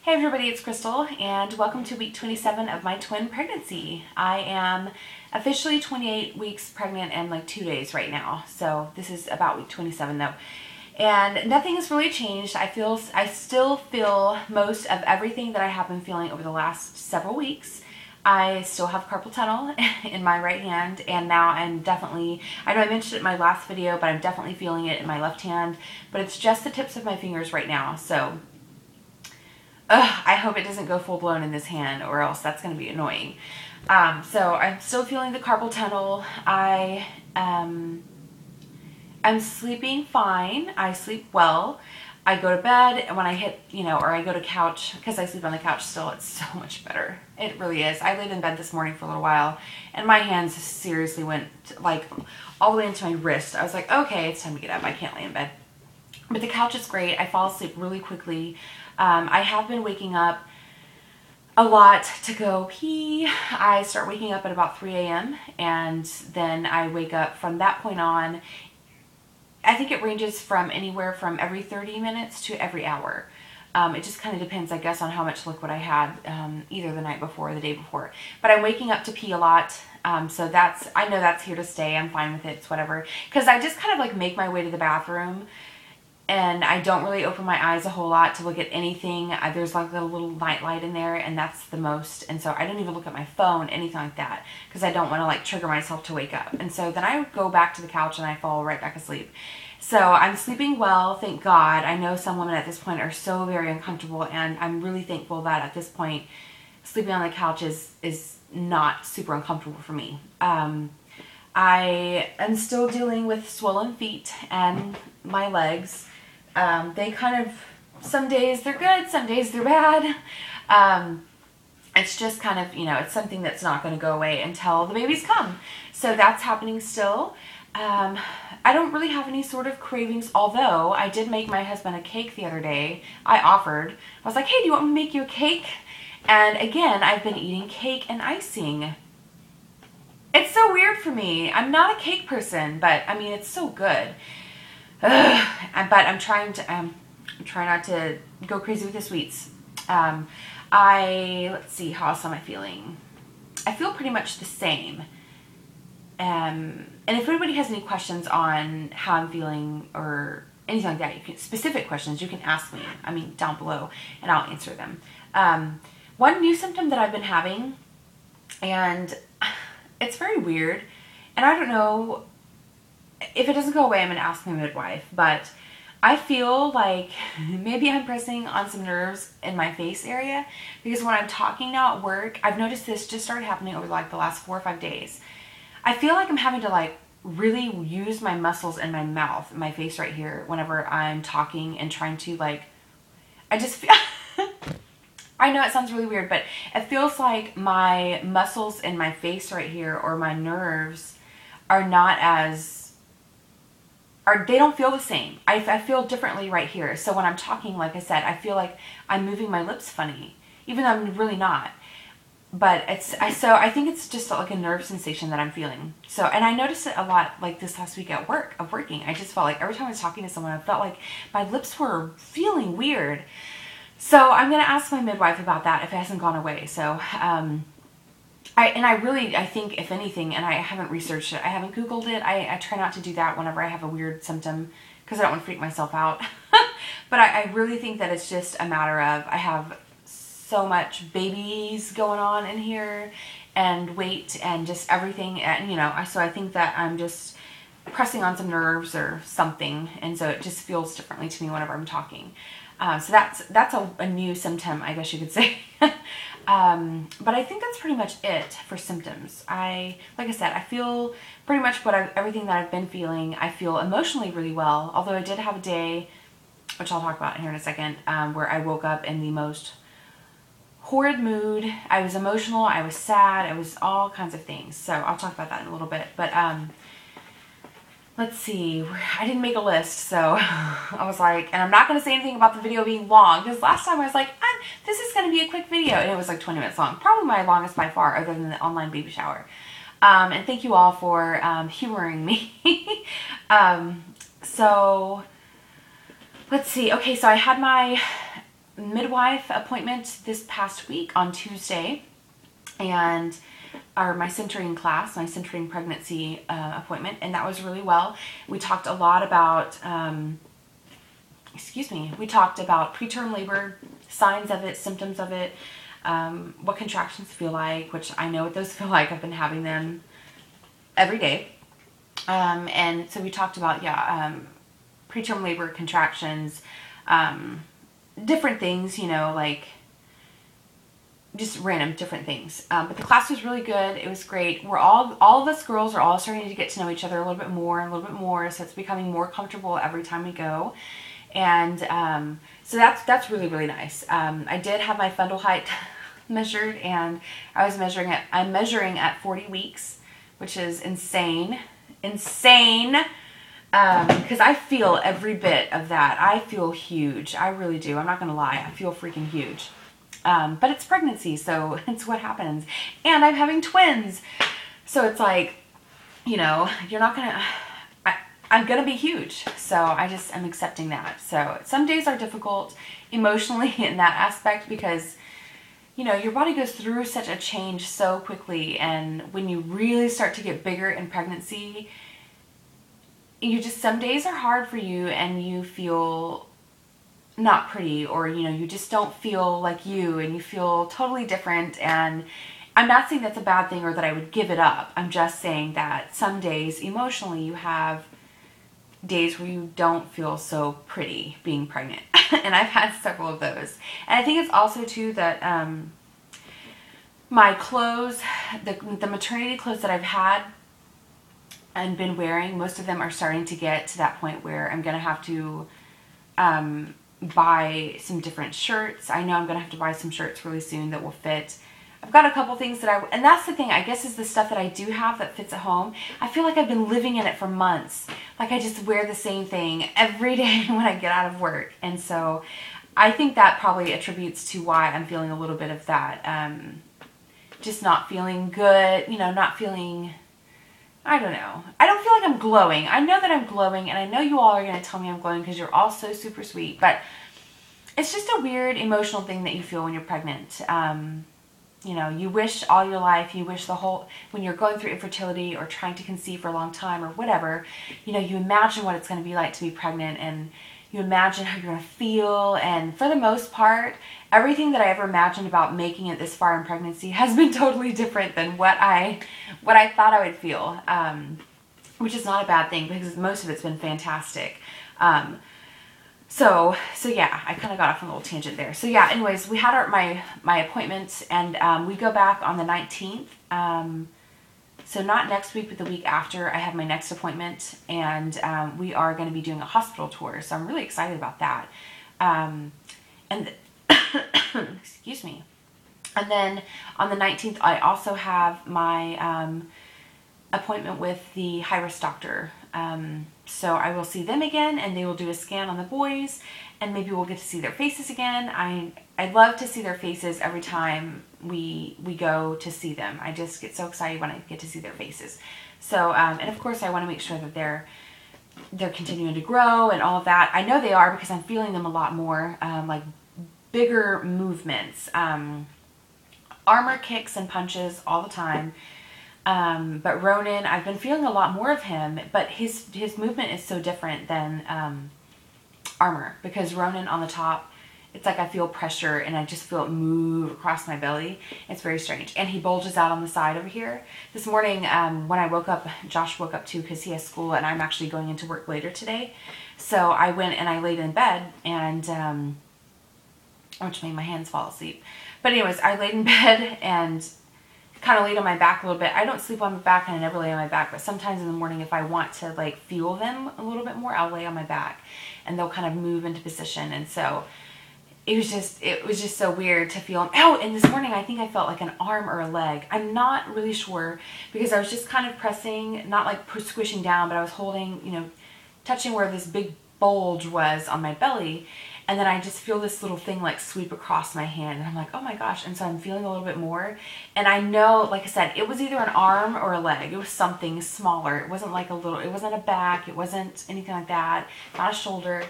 Hey everybody, it's Crystal, and welcome to week 27 of my twin pregnancy. I am officially 28 weeks pregnant and like 2 days right now, so this is about week 27 though. And nothing has really changed. I still feel most of everything that I have been feeling over the last several weeks. I still have carpal tunnel in my right hand, and now I'm definitely, I know I mentioned it in my last video, but I'm definitely feeling it in my left hand, but it's just the tips of my fingers right now, so I hope it doesn't go full blown in this hand, or else that's going to be annoying. So I'm still feeling the carpal tunnel. I'm sleeping fine. I sleep well. I go to bed, and when I hit, or I go to couch, because I sleep on the couch still, it's so much better. It really is. I laid in bed this morning for a little while, and my hands seriously went like all the way into my wrist. I was like, okay, it's time to get up. I can't lay in bed. But the couch is great. I fall asleep really quickly. I have been waking up a lot to go pee. I start waking up at about 3 a.m. and then I wake up from that point on. I think it ranges from anywhere from every 30 minutes to every hour. It just kind of depends, I guess, on how much liquid I had either the night before or the day before. But I'm waking up to pee a lot. So I know that's here to stay. I'm fine with it. It's whatever. Because I just kind of like make my way to the bathroom. And I don't really open my eyes a whole lot to look at anything. There's like a little night light in there, and that's the most. And so I don't even look at my phone, anything like that, because I don't want to like trigger myself to wake up. And so then I go back to the couch and I fall right back asleep. So I'm sleeping well, thank God. I know some women at this point are so very uncomfortable, and I'm really thankful that at this point, sleeping on the couch is not super uncomfortable for me. I am still dealing with swollen feet and my legs. They kind of, some days they're good, some days they're bad. It's just kind of, it's something that's not going to go away until the babies come. So that's happening still. I don't really have any sort of cravings, although I did make my husband a cake the other day. I offered. I was like, hey, do you want me to make you a cake? And again, I've been eating cake and icing. It's so weird for me. I'm not a cake person, but I mean, it's so good. But I'm trying not to go crazy with the sweets. Let's see, how else am I feeling? I feel pretty much the same. And if anybody has any questions on how I'm feeling or anything like that, specific questions, you can ask me, down below, and I'll answer them. One new symptom that I've been having, and it's very weird, and I don't know, if it doesn't go away, I'm going to ask my midwife, but I feel like maybe I'm pressing on some nerves in my face area, because when I'm talking now at work, I've noticed this just started happening over like the last 4 or 5 days. I feel like I'm having to like really use my muscles in my mouth, my face right here, whenever I'm talking and trying to like, I just feel, I know it sounds really weird, but it feels like my muscles in my face right here, or my nerves, are not as, they don't feel the same. I feel differently right here. So when I'm talking, like I said, I feel like I'm moving my lips funny, even though I'm really not. But so I think it's just like a nerve sensation that I'm feeling. So, and I noticed it a lot like this last week at work, of working. I just felt like every time I was talking to someone, I felt like my lips were feeling weird. So I'm going to ask my midwife about that if it hasn't gone away. So, I think, if anything, and I haven't researched it, I haven't Googled it. I try not to do that whenever I have a weird symptom, because I don't want to freak myself out. But I really think that it's just a matter of, I have so much babies going on in here, and weight, and just everything, and so I think that I'm just pressing on some nerves or something, and so it just feels differently to me whenever I'm talking. So that's a new symptom, I guess you could say. But I think that's pretty much it for symptoms. Like I said, I feel pretty much everything that I've been feeling. I feel emotionally really well, although I did have a day, which I'll talk about here in a second, where I woke up in the most horrid mood. I was emotional, I was sad, I was all kinds of things. So I'll talk about that in a little bit. But let's see, I didn't make a list, so I was like, and I'm not going to say anything about the video being long, because last time I was like, this is going to be a quick video, and it was like 20 minutes long. Probably my longest by far, other than the online baby shower. And thank you all for humoring me. So, let's see. Okay, so I had my midwife appointment this past week on Tuesday, and my centering class, my centering pregnancy appointment, and that was really well. We talked a lot about, we talked about preterm labor, signs of it, symptoms of it, what contractions feel like, which I know what those feel like. I've been having them every day. And so we talked about, preterm labor, contractions, different things, like just random different things. But the class was really good. It was great. All of us girls are all starting to get to know each other a little bit more and a little bit more. So it's becoming more comfortable every time we go. And, so that's really, really nice. I did have my fundal height measured, and I'm measuring at 40 weeks, which is insane. Because I feel every bit of that. I feel huge. I really do. I'm not going to lie. I feel freaking huge. But it's pregnancy, so it's what happens. And I'm having twins. So it's like, you're not going to... I'm going to be huge. So I'm accepting that. So some days are difficult emotionally in that aspect because, your body goes through such a change so quickly. And when you really start to get bigger in pregnancy, some days are hard for you and you feel not pretty, or, you just don't feel like you, and you feel totally different. And I'm not saying that's a bad thing or that I would give it up. I'm just saying that some days emotionally you have days where you don't feel so pretty being pregnant. And I've had several of those. And I think it's also too that my clothes, the maternity clothes that I've had and been wearing, most of them are starting to get to that point where I'm going to have to buy some different shirts. I know I'm going to have to buy some shirts really soon that will fit. I've got a couple things that and that's the thing, I guess, is the stuff that I do have that fits at home. I feel like I've been living in it for months. Like I just wear the same thing every day when I get out of work. And so I think that probably attributes to why I'm feeling a little bit of that, just not feeling good, not feeling, I don't know. I don't feel like I'm glowing. I know that I'm glowing, and I know you all are going to tell me I'm glowing because you're all so super sweet, but it's just a weird emotional thing that you feel when you're pregnant. You wish all your life, you wish when you're going through infertility or trying to conceive for a long time or whatever, you imagine what it's going to be like to be pregnant, and you imagine how you're going to feel. And for the most part, everything that I ever imagined about making it this far in pregnancy has been totally different than what I thought I would feel, which is not a bad thing because most of it's been fantastic. So yeah, I kind of got off on a little tangent there. So yeah, anyways, we had my appointments, and we go back on the 19th. So not next week, but the week after, I have my next appointment, and we are going to be doing a hospital tour. So I'm really excited about that. Excuse me. And then on the 19th, I also have my appointment with the high-risk doctor. So I will see them again, and they will do a scan on the boys, and maybe we'll get to see their faces again. I love to see their faces every time we go to see them. I just get so excited when I get to see their faces. So, and of course I want to make sure that they're continuing to grow and all of that. I know they are because I'm feeling them a lot more, like bigger movements, armor kicks and punches all the time. But Ronan, I've been feeling a lot more of him, but his movement is so different than Armor, because Ronan on the top, it's like I feel pressure and I just feel it move across my belly. It's very strange. And he bulges out on the side over here. This morning when I woke up, Josh woke up too because he has school, and I'm actually going into work later today. So I went and I laid in bed, and which made my hands fall asleep. But anyways, I laid in bed and kind of laid on my back a little bit. I don't sleep on my back, and I never lay on my back, but sometimes in the morning, if I want to like feel them a little bit more, I'll lay on my back and they'll kind of move into position. And so it was just so weird to feel. Oh, and this morning I think I felt like an arm or a leg. I'm not really sure because I was just kind of pressing, not like squishing down, but I was holding, touching where this big bulge was on my belly. And then I just feel this little thing like sweep across my hand, and I'm like, oh my gosh. And so I'm feeling a little bit more. And I know, like I said, it was either an arm or a leg. It was something smaller. It wasn't like it wasn't a back. It wasn't anything like that. Not a shoulder.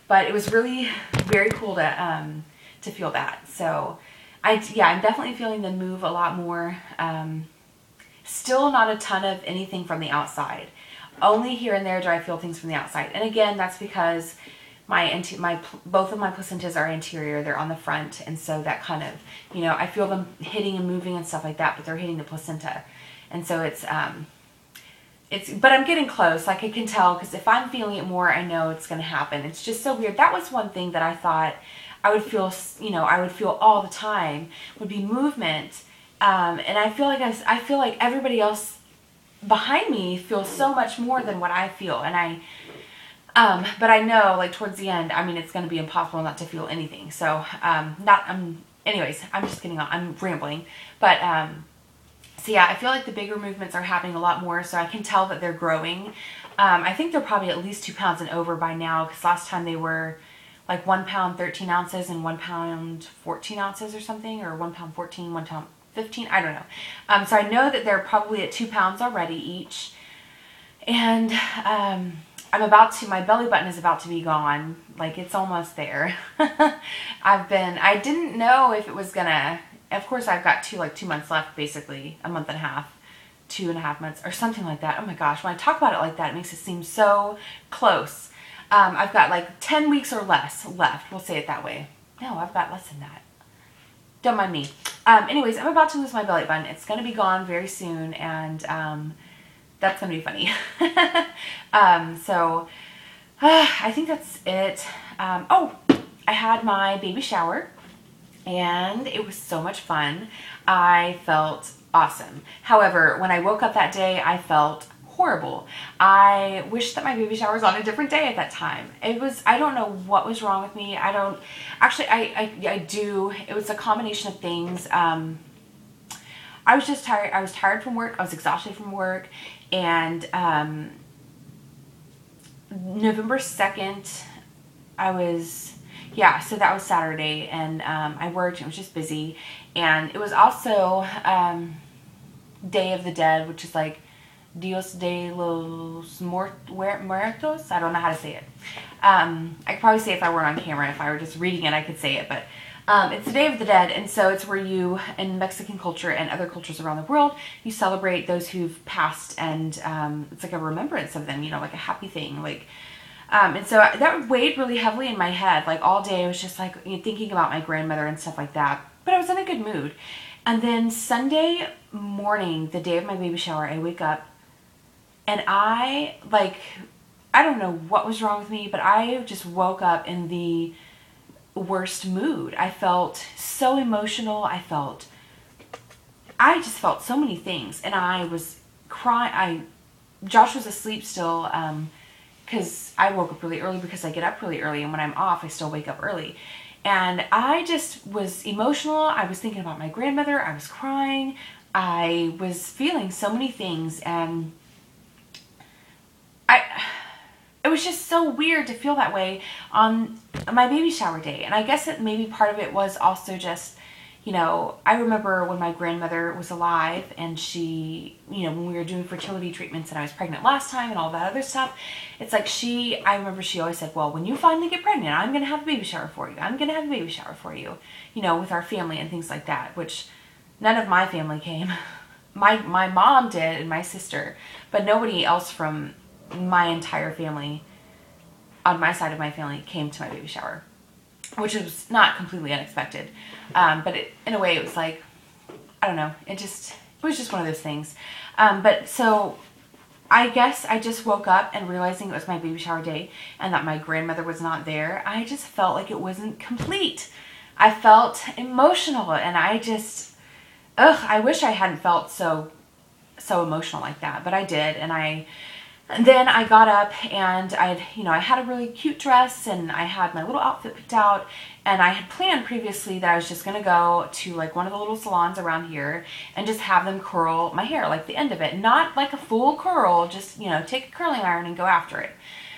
But it was really very cool to to feel that. So I'm definitely feeling the move a lot more. Still not a ton of anything from the outside. Only here and there do I feel things from the outside. And again, that's because both of my placentas are anterior. They're on the front. And so that kind of, I feel them hitting and moving and stuff like that, but they're hitting the placenta. And so but I'm getting close. Like I can tell, because if I'm feeling it more, I know it's going to happen. It's just so weird. That was one thing that I thought I would feel, I would feel all the time, would be movement. And I feel like everybody else behind me feels so much more than what I feel. And but I know, like, towards the end, I mean, it's going to be impossible not to feel anything. So, anyways, I'm just getting on, I'm rambling. But, so yeah, I feel like the bigger movements are happening a lot more, so I can tell that they're growing. I think they're probably at least 2 pounds and over by now, because last time they were like 1 pound 13 ounces and 1 pound 14 ounces or something, or 1 pound 14, 1 pound 15, I don't know. So I know that they're probably at 2 pounds already each. And my belly button is about to be gone. Like, it's almost there. I didn't know if it was gonna, of course I've got 2 months left, basically, a month and a half, 2.5 months, or something like that. Oh my gosh, when I talk about it like that, it makes it seem so close. I've got like 10 weeks or less left, we'll say it that way. No, I've got less than that. Don't mind me. Anyways, I'm about to lose my belly button. It's going to be gone very soon, and that's going to be funny. So I think that's it. I had my baby shower, and it was so much fun. I felt awesome. However, when I woke up that day, I felt horrible. I wish that my baby shower was on a different day at that time. I don't know what was wrong with me. I do. It was a combination of things. I was just tired. I was tired from work. I was exhausted from work. And November 2nd, so that was Saturday, and I worked, and it was just busy. And it was also Day of the Dead, which is like Dios de los Muertos. I don't know how to say it. I could probably say it if I weren't on camera. If I were just reading it, I could say it. But it's the Day of the Dead, and so it's where you, in Mexican culture and other cultures around the world, you celebrate those who've passed, and it's like a remembrance of them, like a happy thing. Like, and so that weighed really heavily in my head. Like, all day I was just like thinking about my grandmother and stuff like that. But I was in a good mood. And then Sunday morning, the day of my baby shower, I wake up, and I don't know what was wrong with me, but I just woke up in the worst mood. I felt so emotional. I just felt so many things, and I was crying. Josh was asleep still, because I woke up really early, because I get up really early, and when I'm off, I still wake up early. And I just was emotional. I was thinking about my grandmother. I was crying. I was feeling so many things, and it was just so weird to feel that way on my baby shower day. And I guess that maybe part of it was also just, I remember when my grandmother was alive, and she, when we were doing fertility treatments, and I was pregnant last time and all that other stuff, it's like I remember she always said, well, when you finally get pregnant, I'm going to have a baby shower for you. I'm going to have a baby shower for you, with our family and things like that, which none of my family came. My mom did, and my sister, but nobody else from my entire family, on my side of my family, came to my baby shower, which was not completely unexpected. But in a way, it was like, I don't know, it was just one of those things. But so I guess I just woke up, and realizing it was my baby shower day and that my grandmother was not there, I just felt like it wasn't complete. I felt emotional, and I wish I hadn't felt so emotional like that, but I did. And then I got up, and I had a really cute dress, and I had my little outfit picked out, and I had planned previously that I was just going to go to like one of the little salons around here and just have them curl my hair, like the end of it. Not like a full curl, just, take a curling iron and go after it.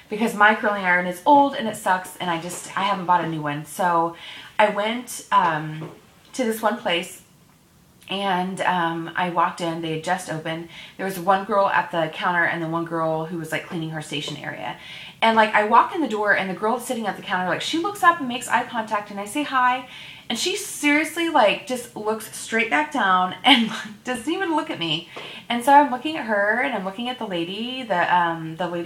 Because my curling iron is old and it sucks, and I haven't bought a new one. So I went to this one place, And I walked in, they had just opened. There was one girl at the counter and then one girl who was like cleaning her station area. And like I walk in the door and the girl sitting at the counter, like she looks up and makes eye contact and I say hi. And she seriously like just looks straight back down and like, doesn't even look at me. And so I'm looking at her and I'm looking at the lady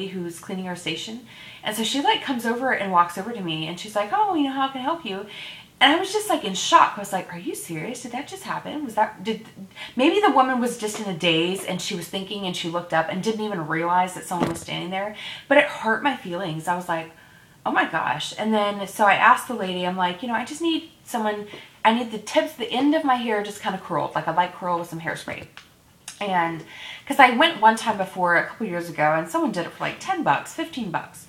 who's cleaning her station. And so she like comes over and walks over to me and she's like, oh, how can I help you? And I was just like in shock. I was like, are you serious? Did that just happen? Maybe the woman was just in a daze and she was thinking and she looked up and didn't even realize that someone was standing there. But it hurt my feelings. I was like, oh my gosh. And then, so I asked the lady, I'm like, I just need someone, I need the end of my hair just kind of curled. Like I like curl with some hairspray. And because I went one time before a couple years ago and someone did it for like $10, $15.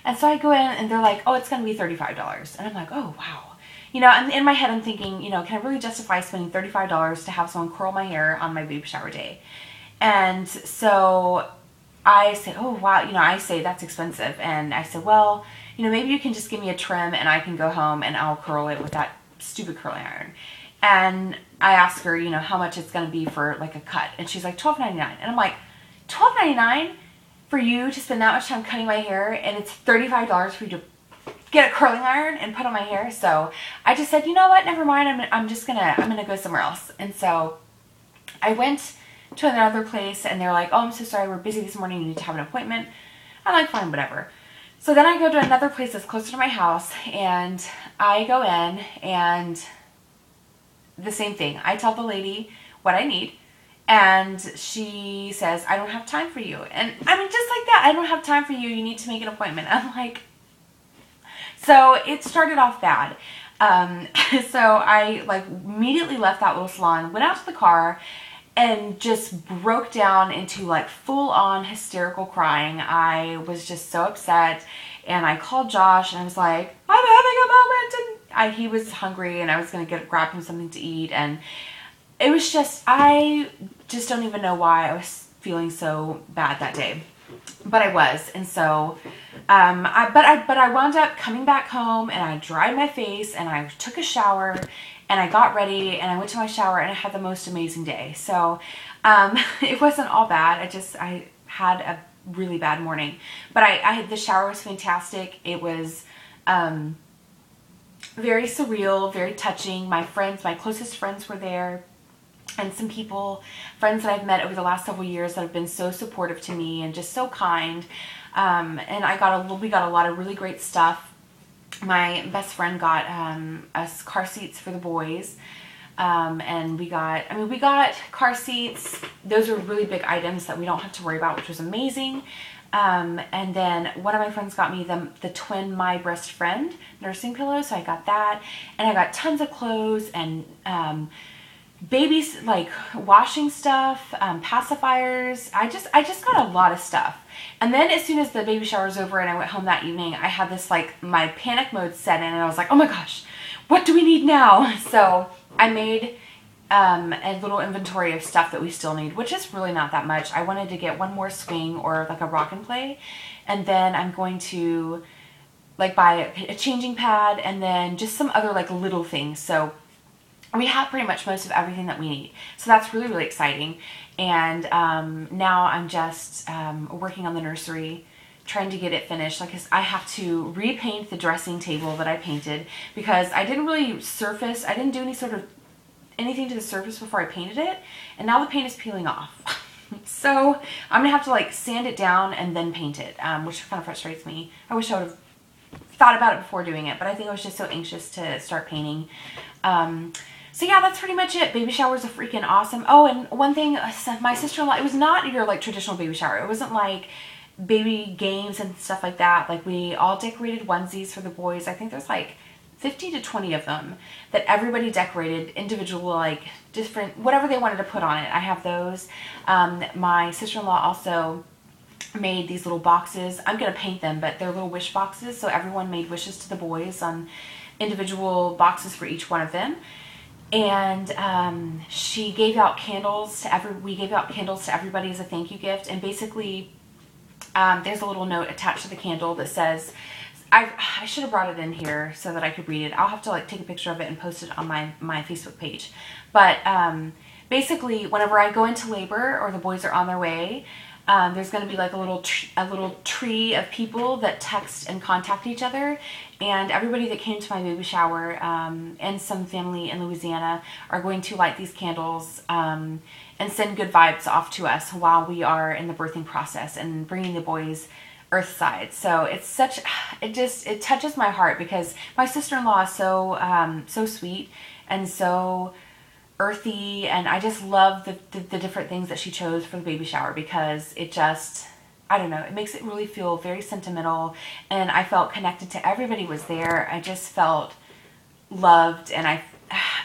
And so I go in and they're like, oh, it's going to be $35. And I'm like, oh, wow. And in my head, I'm thinking, can I really justify spending $35 to have someone curl my hair on my baby shower day? And so I say, oh, wow, I say that's expensive. And I said, well, maybe you can just give me a trim and I can go home and I'll curl it with that stupid curling iron. And I asked her, how much it's going to be for like a cut. And she's like, $12.99. And I'm like, $12.99 for you to spend that much time cutting my hair and it's $35 for you to get a curling iron and put on my hair? So I just said, you know what, never mind, I'm gonna go somewhere else. And so I went to another place and they're like, oh, I'm so sorry, we're busy this morning, you need to have an appointment. I'm like, fine, whatever. So then I go to another place that's closer to my house and I go in and the same thing. I tell the lady what I need and she says, I don't have time for you. And I mean, just like that, I don't have time for you, you need to make an appointment. I'm like, so it started off bad. So I like immediately left that little salon, went out to the car and just broke down into like full on hysterical crying. I was just so upset and I called Josh and I was like, I'm having a moment. And he was hungry and I was going to grab him something to eat. And it was just, I just don't even know why I was feeling so bad that day. But I was, and so, I wound up coming back home and I dried my face and I took a shower and I got ready and I went to my shower and I had the most amazing day. So, it wasn't all bad. I had a really bad morning, but the shower was fantastic. It was, very surreal, very touching. My closest friends were there. And some friends that I've met over the last several years that have been so supportive to me and just so kind. And we got a lot of really great stuff. My best friend got us car seats for the boys. And we got car seats. Those are really big items that we don't have to worry about, which was amazing. And then one of my friends got me the twin My Breast Friend nursing pillows. So I got that. And I got tons of clothes and, babies, like washing stuff, pacifiers. I just got a lot of stuff. And then as soon as the baby shower was over and I went home that evening, I had this like my panic mode set in and I was like, oh my gosh, what do we need now? So I made a little inventory of stuff that we still need, which is really not that much. I wanted to get one more swing or like a rock and play, and then I'm going to like buy a changing pad and then just some other like little things. So we have pretty much most of everything that we need. So that's really, really exciting. And now I'm just working on the nursery, trying to get it finished. Like I have to repaint the dressing table that I painted because I didn't really surface. I didn't do anything to the surface before I painted it. And now the paint is peeling off. So I'm going to have to like sand it down and then paint it, which kind of frustrates me. I wish I would have thought about it before doing it, but I think I was just so anxious to start painting. So yeah, that's pretty much it. Baby showers are freaking awesome. Oh, and one thing, my sister-in-law, it was not your like traditional baby shower. It wasn't like baby games and stuff like that. Like we all decorated onesies for the boys. I think there's like 50 to 20 of them that everybody decorated individual, like different, whatever they wanted to put on it. I have those. My sister-in-law also made these little boxes. I'm going to paint them, but they're little wish boxes. So everyone made wishes to the boys on individual boxes for each one of them. And she gave out candles to we gave out candles to everybody as a thank you gift. And basically, there's a little note attached to the candle that says, I should have brought it in here so that I could read it. I'll have to like take a picture of it and post it on my Facebook page. But basically, whenever I go into labor or the boys are on their way, there's going to be like a little tree of people that text and contact each other, and everybody that came to my baby shower and some family in Louisiana are going to light these candles and send good vibes off to us while we are in the birthing process and bringing the boys earthside. So it's such, it touches my heart because my sister-in-law is so sweet and so earthy, and I just love the different things that she chose for the baby shower because it just, I don't know, it makes it really feel very sentimental, and I felt connected to everybody was there. I just felt loved, and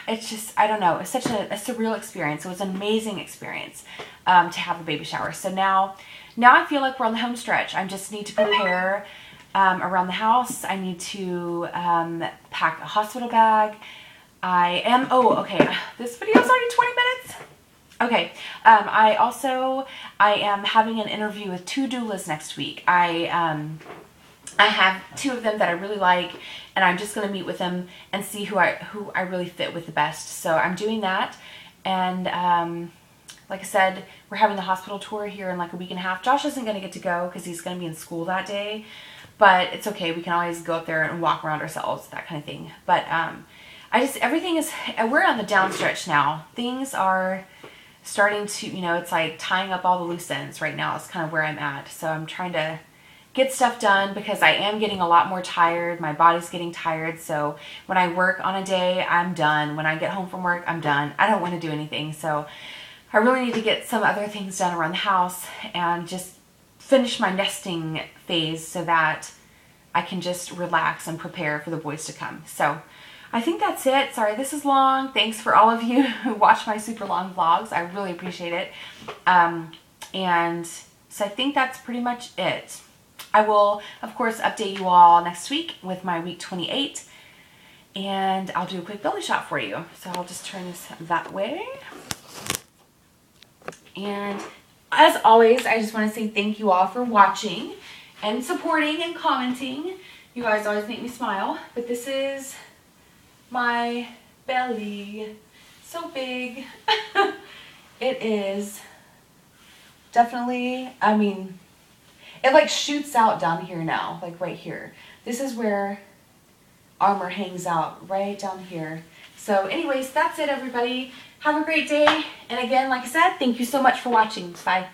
it's just, I don't know, it's such a surreal experience. It was an amazing experience to have a baby shower. So now I feel like we're on the home stretch. I just need to prepare around the house. I need to pack a hospital bag. Okay, this video is already 20 minutes. Okay, I am having an interview with 2 doulas next week. I have 2 of them that I really like, and I'm just going to meet with them and see who I really fit with the best. So I'm doing that, and like I said, we're having the hospital tour here in like a week and a half. Josh isn't going to get to go because he's going to be in school that day, but it's okay. We can always go up there and walk around ourselves, that kind of thing. But everything is, we're on the down stretch now. Things are starting to, it's like tying up all the loose ends right now is kind of where I'm at. So I'm trying to get stuff done because I am getting a lot more tired. My body's getting tired. So when I work on a day, I'm done. When I get home from work, I'm done. I don't want to do anything. So I really need to get some other things done around the house and just finish my nesting phase so that I can just relax and prepare for the boys to come. So I think that's it. Sorry, this is long. Thanks for all of you who watch my super long vlogs. I really appreciate it. And so I think that's pretty much it. I will, of course, update you all next week with my week 28. And I'll do a quick belly shot for you. So I'll just turn this that way. And as always, I just want to say thank you all for watching and supporting and commenting. You guys always make me smile. But this is my belly. So big. It is definitely, I mean, it like shoots out down here now, like right here. This is where armor hangs out, right down here. So anyways, that's it, everybody. Have a great day. And again, like I said, thank you so much for watching. Bye.